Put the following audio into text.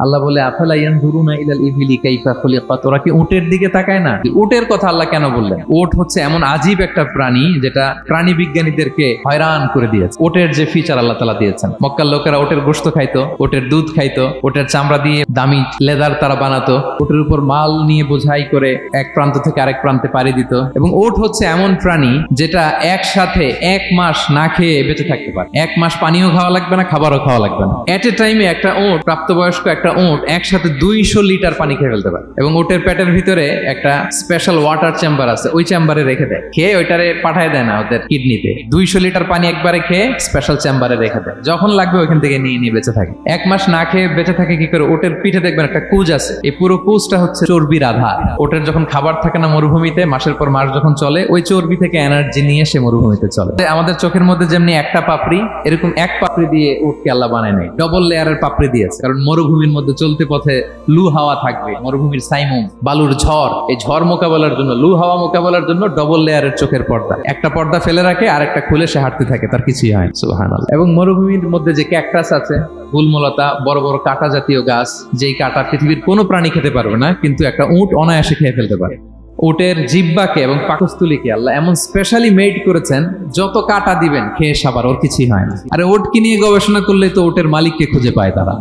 আল্লাহ বলে আফালা ইয়ানজুরুনা ইলাল ইবিলি কাইফা খুলিকাত, ওরা কি উটের দিকে তাকায় না? উটের কথা আল্লাহ কেন বললেন? উট হচ্ছে এমন আজীব একটা প্রাণী যেটা প্রাণী বিজ্ঞানীদেরকে হয়রান করে দিয়েছে। উটের যে ফিচার আল্লাহ তাআলা দিয়েছেন, মক্কার লোকেরা উটের গোশত খাইতো, উটের দুধ খাইতো, উটের চামড়া দিয়ে দামি লেদার তারা বানাতো, উটের উপর মাল নিয়ে বোঝাই করে এক প্রান্ত থেকে আরেক প্রান্তে পাড়ি দিত। এবং উট হচ্ছে এমন প্রাণী যেটা একসাথে 1 মাস না খেয়ে বেঁচে থাকতে পারে। 1 মাস পানিও খাওয়া লাগবে না, খাবারও খাওয়া লাগবে না। এট এ টাইমে একটা উট, প্রাপ্তবয়স্ক একটা উট একসাথে 200 লিটার পানি খেয়ে ফেলতে পারে। এবং উটের পেটের ভিতরে একটা স্পেশাল ওয়াটার চেম্বার আছে, ওই চেম্বারে রেখে দেয়, খেয়ে ওইটারে পাঠায় দেয় না ওদের কিডনিতে। 200 লিটার পানি একবারে খেয়ে স্পেশাল চেম্বারে রেখে দেয়, যখন লাগবে ওইখান থেকে নিয়ে নিয়ে বেঁচে থাকে। 1 মাস না খেয়ে বেঁচে থাকে কি করে? ওটের পিঠে দেখবেন একটা কুজ আছে, এই পুরো কুজটা হচ্ছে চর্বির আধার। ওটের যখন খাবার থাকে না মরুভূমিতে, মাসের পর মাস যখন চলে, ওই চর্বি থেকে এনার্জি নিয়ে সে মরুভূমিতে চলে। আমাদের চোখের মধ্যে যেমনি একটা পাপড়ি, এরকম এক পাপড়ি দিয়ে উটকে আল্লাহ বানায় নাই, ডবল লেয়ারের পাপড়ি দিয়েছে। কারণ মরুভূমির মধ্যে চলতে পথে লু হাওয়া থাকবে, মরুভূমির সাইমুম, বালুর ঝড়, এই ঝড় মোকাবেলার জন্য, লু হাওয়া মোকাবেলার জন্য ডবল লেয়ারের চোখের পর্দা। একটা পর্দা ফেলে রাখে, আর একটা খুলে সে হাঁটতে থাকে, তার কিছুই হয় না। সুবহানাল্লাহ। এবং মরুভূমির মধ্যে যে ক্যাকটাস আছে, গুলমলতা, বড় বড় কাঁটা জাতীয় গাছ, যেই কাঁটা পৃথিবীর কোনো প্রাণী খেতে পারবে না, কিন্তু একটা উট অনায়াসে খেয়ে ফেলতে পারে। উটের জিহ্বাকে এবং পাকস্থলীকে আল্লাহ এমন স্পেশালি মেড করেছেন, যত কাঁটা দিবেন খেয়ে সাবার, ওর কিছুই হয় না। আরে উটকে নিয়ে গবেষণা করলে তো উটের মালিককে খুঁজে পায় তারা।